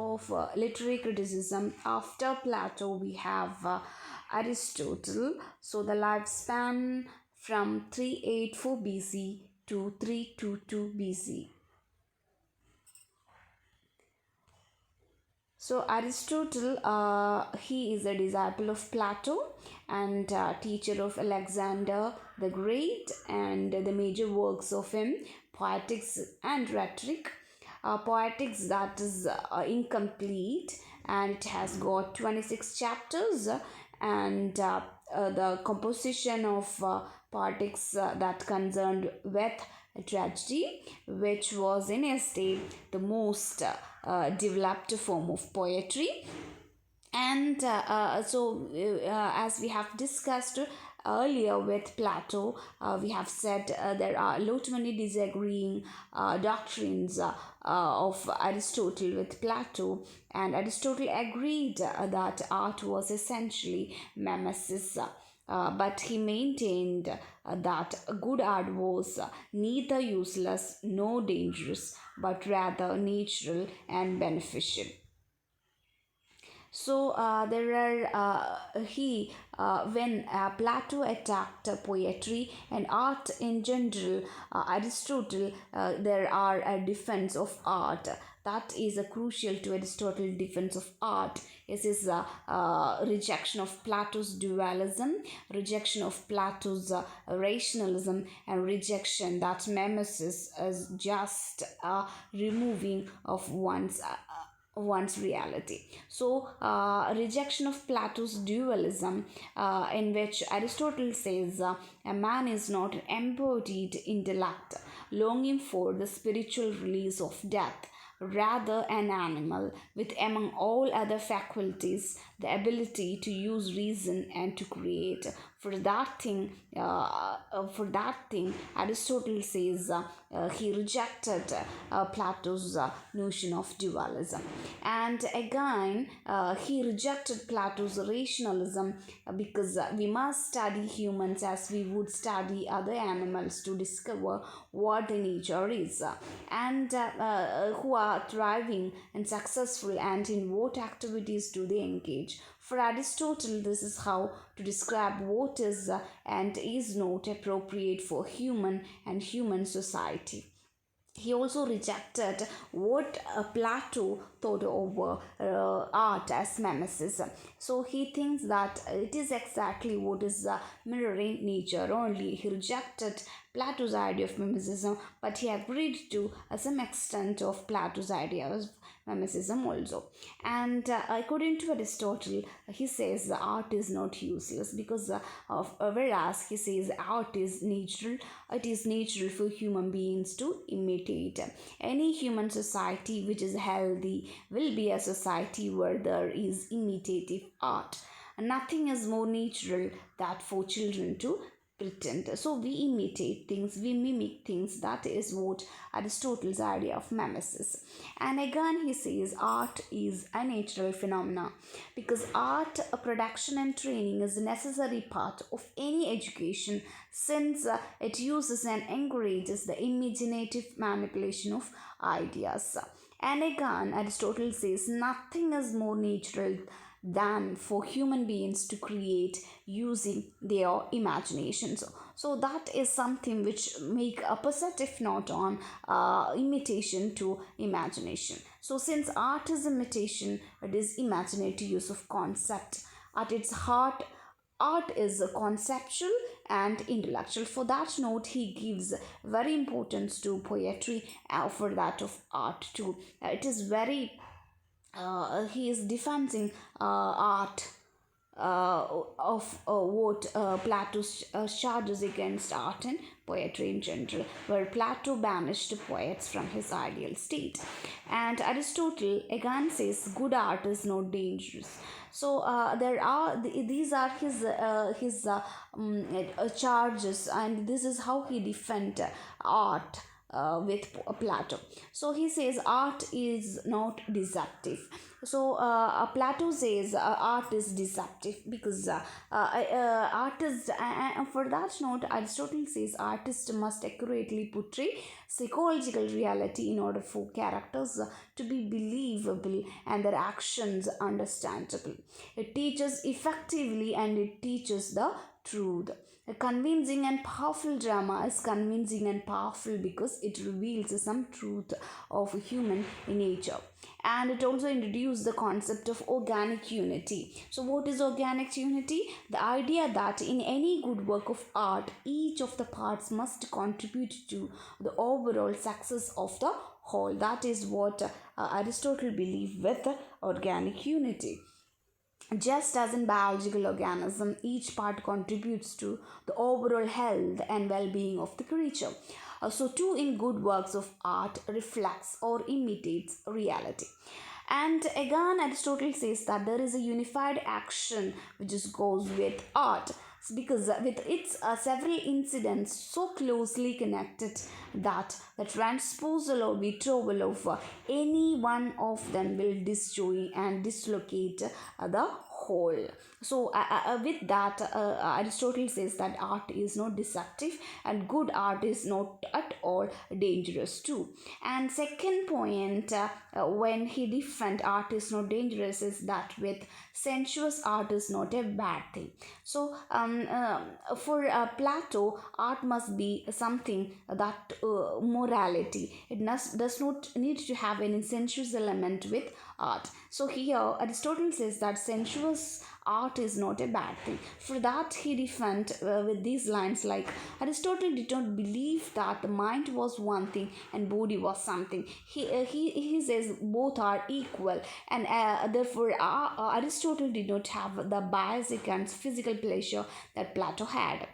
of literary criticism, after Plato, we have Aristotle. So the lifespan from 384 BC to 322 BC. So Aristotle, he is a disciple of Plato and teacher of Alexander the Great, and the major works of him, Poetics and Rhetoric. Poetics, that is incomplete, and it has got 26 chapters, and the composition of Poetics that concerned with tragedy, which was in his day the most developed form of poetry. And as we have discussed earlier with Plato, we have said there are lot many disagreeing doctrines of Aristotle with Plato, and Aristotle agreed that art was essentially mimesis. But he maintained that good art was neither useless nor dangerous, but rather natural and beneficial. So when Plato attacked poetry and art in general, Aristotle, there are a defense of art. That is a crucial to Aristotle's defense of art. Is his rejection of Plato's dualism, rejection of Plato's rationalism, and rejection that mimesis is just removing of one's reality. So rejection of Plato's dualism, in which Aristotle says a man is not an embodied intellect longing for the spiritual release of death, rather an animal with, among all other faculties, the ability to use reason and to create. For that thing, Aristotle says he rejected Plato's notion of dualism. And again, he rejected Plato's rationalism, because we must study humans as we would study other animals to discover what their nature is, and who are thriving and successful, and in what activities do they engage. For Aristotle, this is how to describe what is and is not appropriate for human and human society. He also rejected what Plato thought of art as mimesis. So he thinks that it is exactly what is mirroring nature only. He rejected Plato's idea of mimetism, but he agreed to some extent of Plato's idea of mimetism also. And according to Aristotle, he says the art is not useless, because whereas he says art is natural, it is natural for human beings to imitate. Any human society which is healthy will be a society where there is imitative art. Nothing is more natural than for children to pretend. So we imitate things, we mimic things. That is what Aristotle's idea of mimesis. And again he says art is a natural phenomena, because art production and training is a necessary part of any education, since it uses and encourages the imaginative manipulation of ideas. And again Aristotle says nothing is more natural than for human beings to create using their imaginations. So that is something which make a positive note on imitation to imagination. So since art is imitation, it is imaginative use of concept. At its heart, art is conceptual and intellectual. For that note, he gives very importance to poetry for that of art too. It is very he is defending art of what Plato charges against art and poetry in general, where Plato banished poets from his ideal state. And Aristotle again says good art is not dangerous. So these are his charges, and this is how he defend art with Plato. So he says art is not deceptive. So Plato says art is deceptive because artists, for that note, Aristotle says artists must accurately portray psychological reality in order for characters to be believable and their actions understandable. It teaches effectively and it teaches the truth. A convincing and powerful drama is convincing and powerful because it reveals some truth of human nature. And it also introduced the concept of organic unity. So, what is organic unity? The idea that in any good work of art, each of the parts must contribute to the overall success of the whole. That is what Aristotle believed with organic unity. Just as in biological organism, each part contributes to the overall health and well-being of the creature. So too in good works of art reflects or imitates reality. And again, Aristotle says that there is a unified action which just goes with art because with its several incidents so closely connected that the transposal or withdrawal of any one of them will disjoin and dislocate the whole. So with that, Aristotle says that art is not deceptive and good art is not at all dangerous too. And second point, when he defend art is not dangerous, is that with sensuous art is not a bad thing. So for Plato, art must be something that morality. It does not need to have any sensuous element with art. So here Aristotle says that sensuous art is not a bad thing. For that he defend with these lines like Aristotle did not believe that the mind was one thing and body was something. He says both are equal, and therefore Aristotle did not have the bias against physical pleasure that Plato had.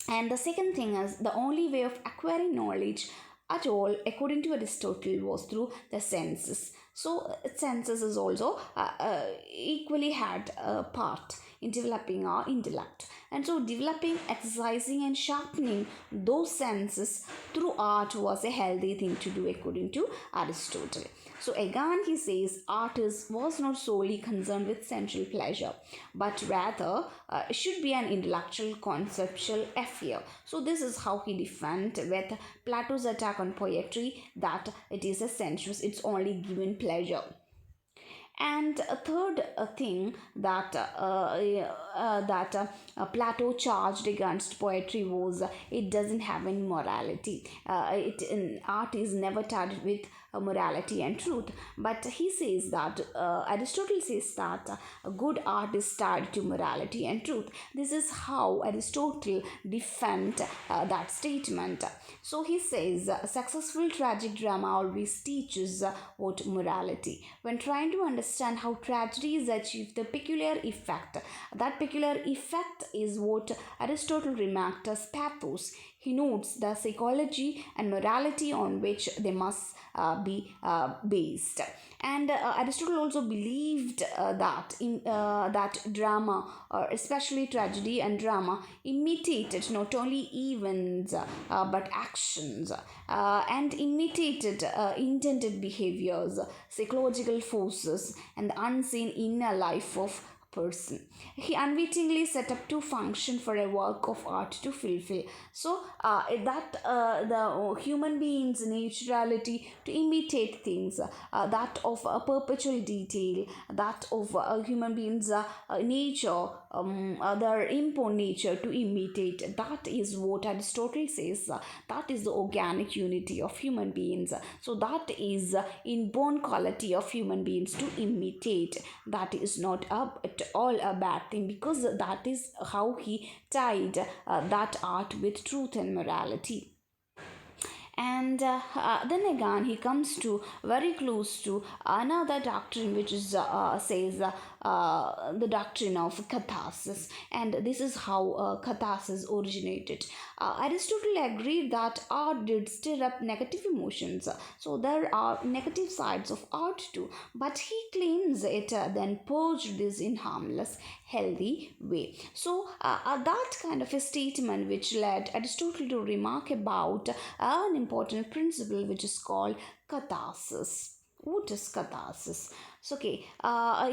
And the second thing is the only way of acquiring knowledge at all, according to Aristotle, was through the senses. So senses is also equally had a part in developing our intellect. And so developing, exercising and sharpening those senses through art was a healthy thing to do according to Aristotle. So again he says artist was not solely concerned with sensual pleasure, but rather should be an intellectual conceptual affair. So this is how he defend with Plato's attack on poetry, that it is a sensuous, it's only given pleasure. And a third thing that Plato charged against poetry was it doesn't have any morality. Art is never touched with morality and truth. But he says that Aristotle says that good art is tied to morality and truth. This is how Aristotle defend that statement. So he says successful tragic drama always teaches what morality. When trying to understand how tragedies achieve the peculiar effect, that peculiar effect is what Aristotle remarked as pathos. He notes the psychology and morality on which they must be based. And Aristotle also believed that drama, or especially tragedy and drama, imitated not only events but actions, and imitated intended behaviors, psychological forces, and the unseen inner life of person. He unwittingly set up two functions for a work of art to fulfill. So the human being's naturality to imitate things, that of a perpetual detail, that of a human being's nature, their inborn nature to imitate. That is what Aristotle says. That is the organic unity of human beings. So that is inborn quality of human beings to imitate. That is not at all a bad thing, because that is how he tied that art with truth and morality. And then again he comes to very close to another doctrine which is says the doctrine of catharsis, and this is how catharsis originated. Aristotle agreed that art did stir up negative emotions, so there are negative sides of art too, but he claims it then purged this in harmless healthy way. So that kind of a statement which led Aristotle to remark about an important principle which is called catharsis. What is catharsis? So, okay,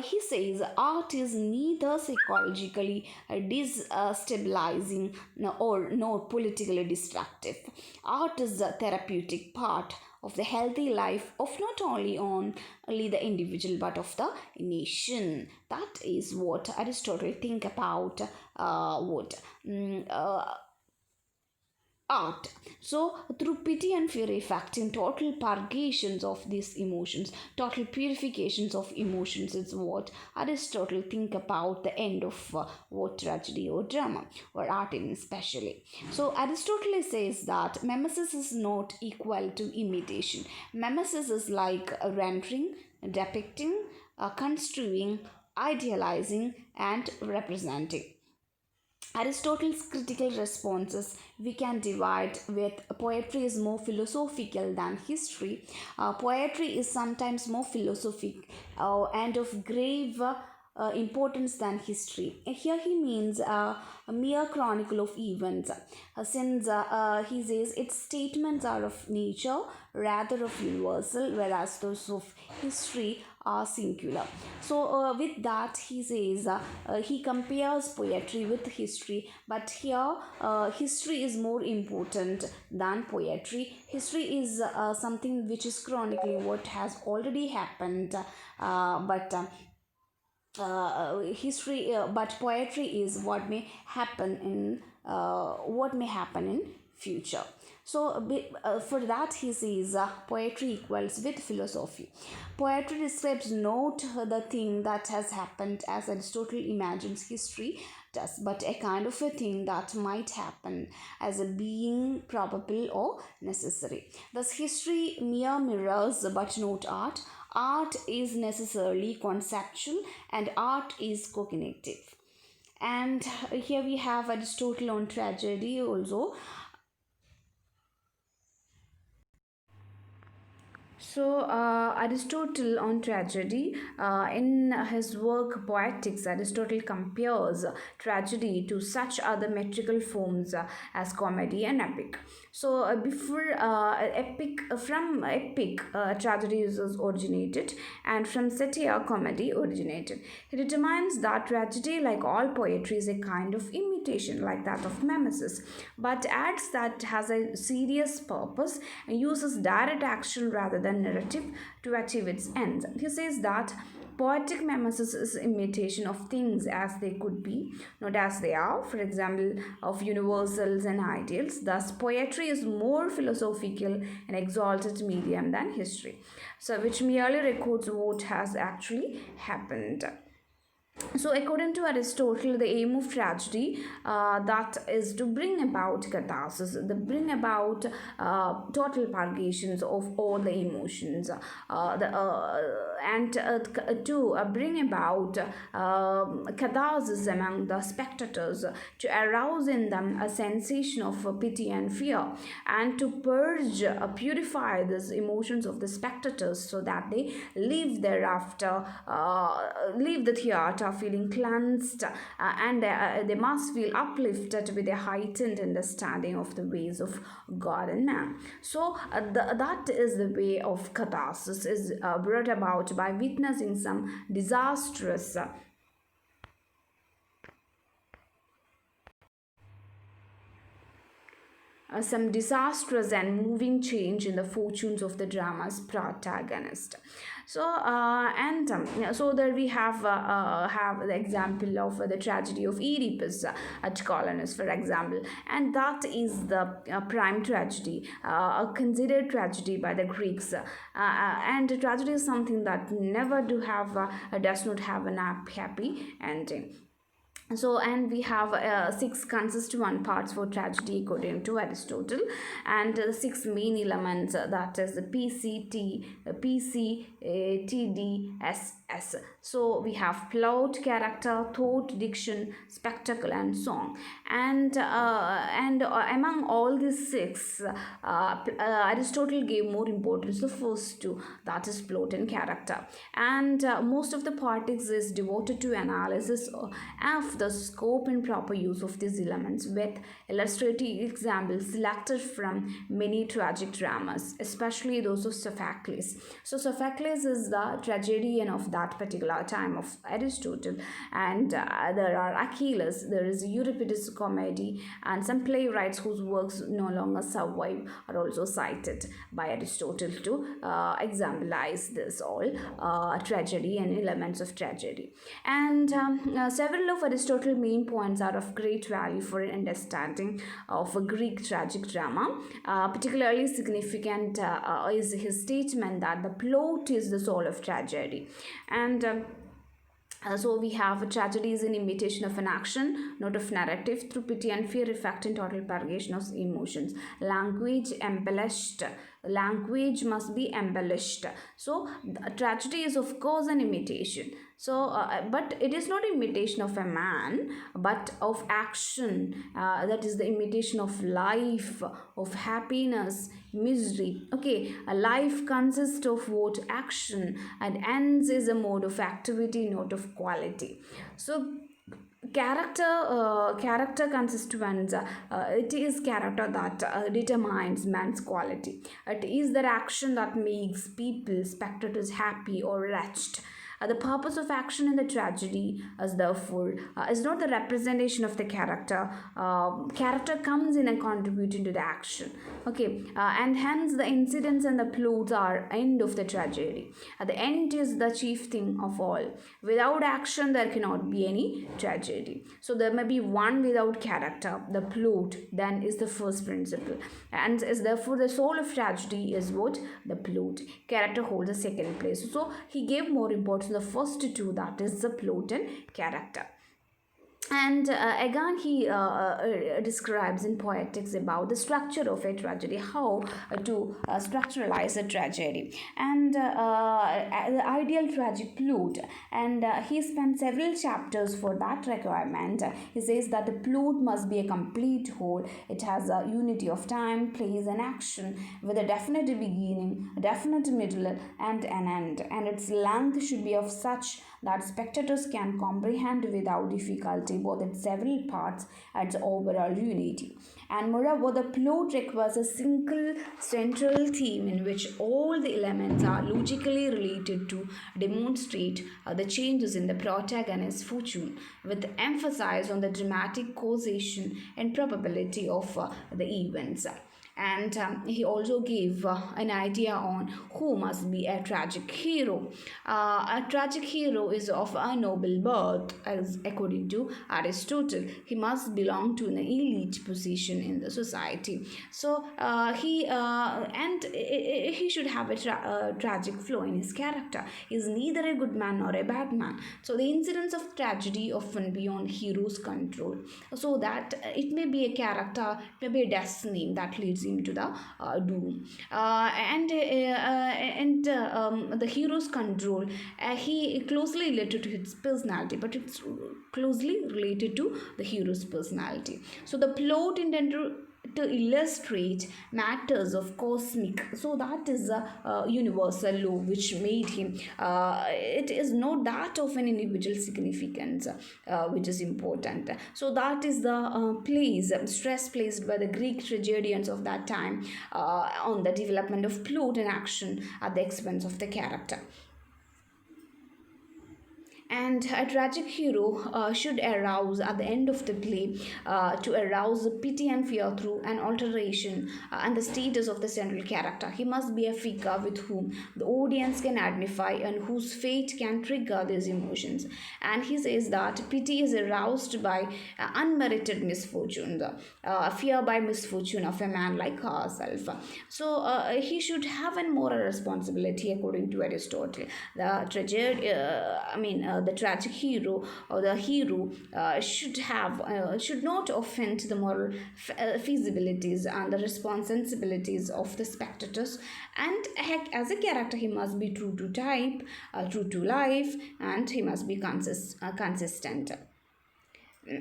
he says art is neither psychologically destabilizing nor politically destructive. Art is the therapeutic part of the healthy life of not only the individual but of the nation. That is what Aristotle think about art. So through pity and fear effecting total purgations of these emotions, total purifications of emotions is what Aristotle think about the end of what tragedy or drama or art even especially. So Aristotle says that mimesis is not equal to imitation. Mimesis is like rendering, depicting, construing, idealizing and representing. Aristotle's critical responses we can divide with poetry is more philosophical than history. Poetry is sometimes more philosophic and of grave importance than history. Here he means a mere chronicle of events, since he says its statements are of nature rather of universal, whereas those of history are singular. So with that he says he compares poetry with history, but here history is more important than poetry. History is something which is chronicling what has already happened, but poetry is what may happen in future. So for that he says poetry equals with philosophy. Poetry describes not the thing that has happened as Aristotle imagines history does, but a kind of a thing that might happen as a being probable or necessary. Thus history mere mirrors but not art. Art is necessarily conceptual and art is cognitive. And here we have Aristotle on tragedy also. So, Aristotle on tragedy, in his work Poetics, Aristotle compares tragedy to such other metrical forms as comedy and epic. So, from epic, tragedy is originated, and from satire, comedy originated. He determines that tragedy, like all poetry, is a kind of imitation, like that of mimesis, but adds that has a serious purpose and uses direct action rather than narrative to achieve its ends. He says that poetic mimesis is imitation of things as they could be, not as they are, for example, of universals and ideals. Thus, poetry is more philosophical and exalted medium than history, so which merely records what has actually happened. So according to Aristotle, the aim of tragedy that is to bring about catharsis, the bring about total purgations of all the emotions, and to bring about catharsis among the spectators, to arouse in them a sensation of pity and fear, and to purge, purify these emotions of the spectators so that they leave thereafter, leave the theatre feeling cleansed, and they must feel uplifted with a heightened understanding of the ways of God and man. So that is the way of catharsis is brought about by witnessing some disastrous some disastrous and moving change in the fortunes of the drama's protagonist. So so there we have the example of the tragedy of Oedipus at Colonus, for example, and that is the prime tragedy, a considered tragedy by the Greeks, and tragedy is something that never does not have an happy ending. So, and we have 6 constituent parts for tragedy according to Aristotle, and the 6 main elements, that is the PCT, PC, TD, SS. So we have plot, character, thought, diction, spectacle, and song. And among all these 6, Aristotle gave more importance to the first 2, that is plot and character. And most of the Poetics is devoted to analysis of of the scope and proper use of these elements with illustrative examples selected from many tragic dramas, especially those of Sophocles. So Sophocles is the tragedian of that particular time of Aristotle, and there are Achilles, there is Euripides' comedy, and some playwrights whose works no longer survive are also cited by Aristotle to exemplize this all tragedy and elements of tragedy. And several of Aristotle's main points are of great value for understanding of a Greek tragic drama. Particularly significant is his statement that the plot is the soul of tragedy. And so we have tragedy is an imitation of an action, not of narrative, through pity and fear, effect and total purgation of emotions. Language must be embellished. So tragedy is of course an imitation. So but it is not imitation of a man, but of action. That is the imitation of life, of happiness, misery. Okay, a life consists of what? Action, and ends is a mode of activity, not of quality. So character constituents, it is character that determines man's quality. It is that action that makes people, spectators, happy or wretched. The purpose of action in the tragedy is therefore is not the representation of the character. Character comes in and contributes to the action. Okay, and hence the incidents and the plots are end of the tragedy. The end is the chief thing of all. Without action, there cannot be any tragedy. So there may be one without character. The plot then is the first principle, and is therefore the soul of tragedy is what? The plot. Character holds the second place. So he gave more importance to the first two, that is the plot and character. And again he describes in poetics about the structure of a tragedy, how to structuralize a tragedy, and the ideal tragic plot. And he spent several chapters for that requirement. He says that the plot must be a complete whole. It has a unity of time, place and action, with a definite beginning, a definite middle and an end, and its length should be of such that spectators can comprehend without difficulty both its several parts and its overall unity. And moreover, the plot requires a single central theme in which all the elements are logically related to demonstrate the changes in the protagonist's fortune, with emphasis on the dramatic causation and probability of the events. And he also gave an idea on who must be a tragic hero. A tragic hero is of a noble birth, as according to Aristotle. He must belong to an elite position in the society. So he should have a tragic flaw in his character. He is neither a good man nor a bad man. So the incidents of tragedy often beyond hero's control. So that it may be a character, it may be a destiny that leads into the doom, and the hero's control, he closely related to his personality, but it's closely related to the hero's personality. So the plot intended to illustrate matters of cosmic, so that is a universal law which made him, it is not that of an individual significance, which is important. So that is the stress placed by the Greek tragedians of that time on the development of plot and action at the expense of the character. And a tragic hero should arouse at the end of the play, to arouse pity and fear through an alteration and the status of the central character. He must be a figure with whom the audience can identify and whose fate can trigger these emotions. And he says that pity is aroused by unmerited misfortune, fear by misfortune of a man like ourselves. So he should have a moral responsibility according to Aristotle. The tragedy, the tragic hero or the hero should not offend the moral feasibilities and the responsibilities of the spectators, and as a character he must be true to type, true to life, and he must be consistent.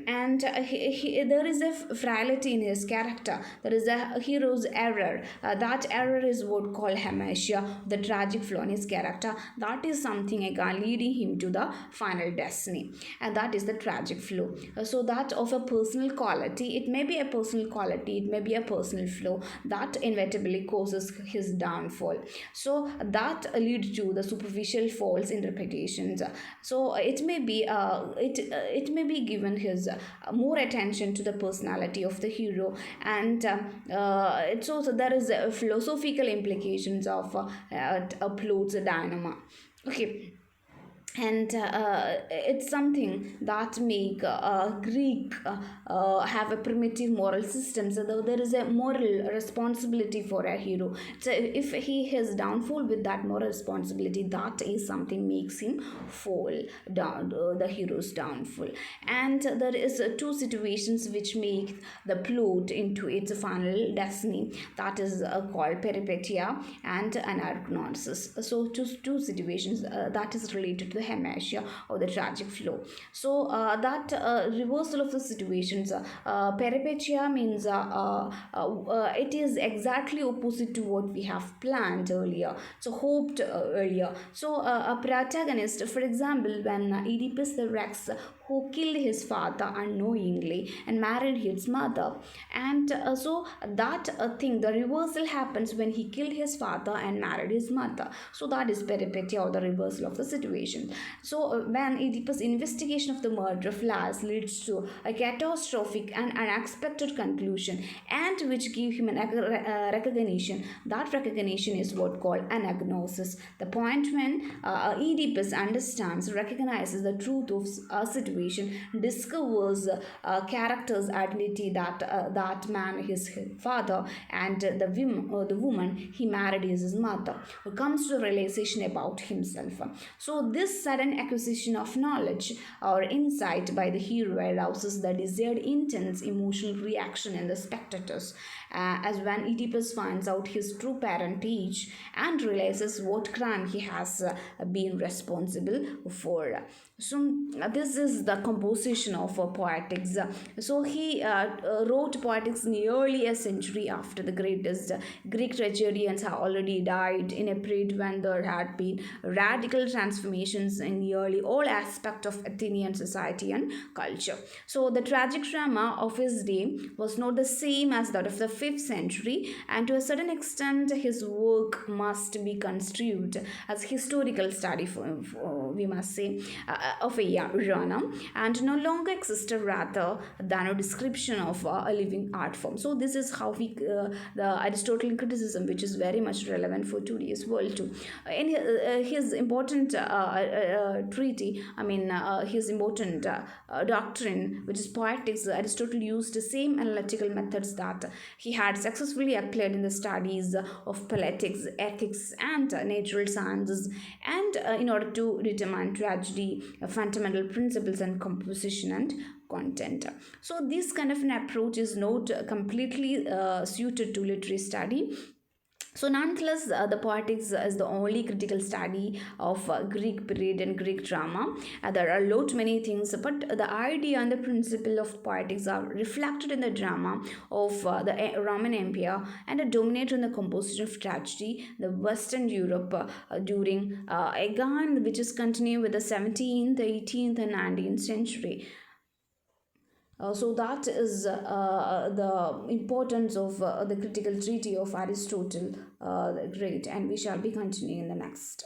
and there is a frailty in his character. There is a hero's error. That error is what called Hamartia, the tragic flaw in his character. That is something again leading him to the final destiny, and that is the tragic flaw. So that of a personal quality, it may be a personal quality, it may be a personal flaw that inevitably causes his downfall. So that leads to the superficial false interpretations. So it may be given his more attention to the personality of the hero, and it's also there is philosophical implications of plot's dynamo. Okay, and it's something that make Greek have a primitive moral system. So there is a moral responsibility for a hero. So if he has downfall with that moral responsibility, that is something makes him fall down, the hero's downfall. And there is two situations which make the plot into its final destiny. That is called Peripetia and Anagnorisis. So two situations that is related to the Hamartia or the tragic flow. So that reversal of the situations, Peripetia means it is exactly opposite to what we have planned earlier, so hoped earlier. So a protagonist, for example, when Oedipus the Rex, who killed his father unknowingly and married his mother, and so that thing, the reversal happens when he killed his father and married his mother. So that is Peripetia, or the reversal of the situation. So when Oedipus' investigation of the murder of Lars leads to a catastrophic and unexpected conclusion, and which give him a recognition, that recognition is what called anagnosis, the point when Oedipus understands, recognizes the truth of a situation, discovers character's identity, that man is his father, and the woman he married is his mother, who comes to the realization about himself. So this sudden acquisition of knowledge or insight by the hero arouses the desired intense emotional reaction in the spectators, as when Oedipus finds out his true parentage and realizes what crime he has been responsible for. So this is the composition of poetics. So he wrote poetics nearly a century after the greatest Greek tragedians had already died, in a period when there had been radical transformations in nearly all aspects of Athenian society and culture. So the tragic drama of his day was not the same as that of the 5th century, and to a certain extent his work must be construed as historical study, we must say, of a genre, and no longer existed rather than a description of a living art form. So this is how we the Aristotelian criticism, which is very much relevant for today's world too. In his important treaty, his important doctrine, which is poetics, Aristotle used the same analytical methods that he had successfully applied in the studies of politics, ethics, and natural sciences, and in order to determine tragedy, fundamental principles, and composition and content. So this kind of an approach is not completely suited to literary study. So nonetheless, the poetics is the only critical study of Greek period and Greek drama. There are a lot many things, but the idea and the principle of poetics are reflected in the drama of the Roman Empire, and dominate in the composition of tragedy, the Western Europe during again, which is continuing with the 17th, 18th, and 19th century. So that is the importance of the critical treatise of Aristotle the Great, and we shall be continuing in the next.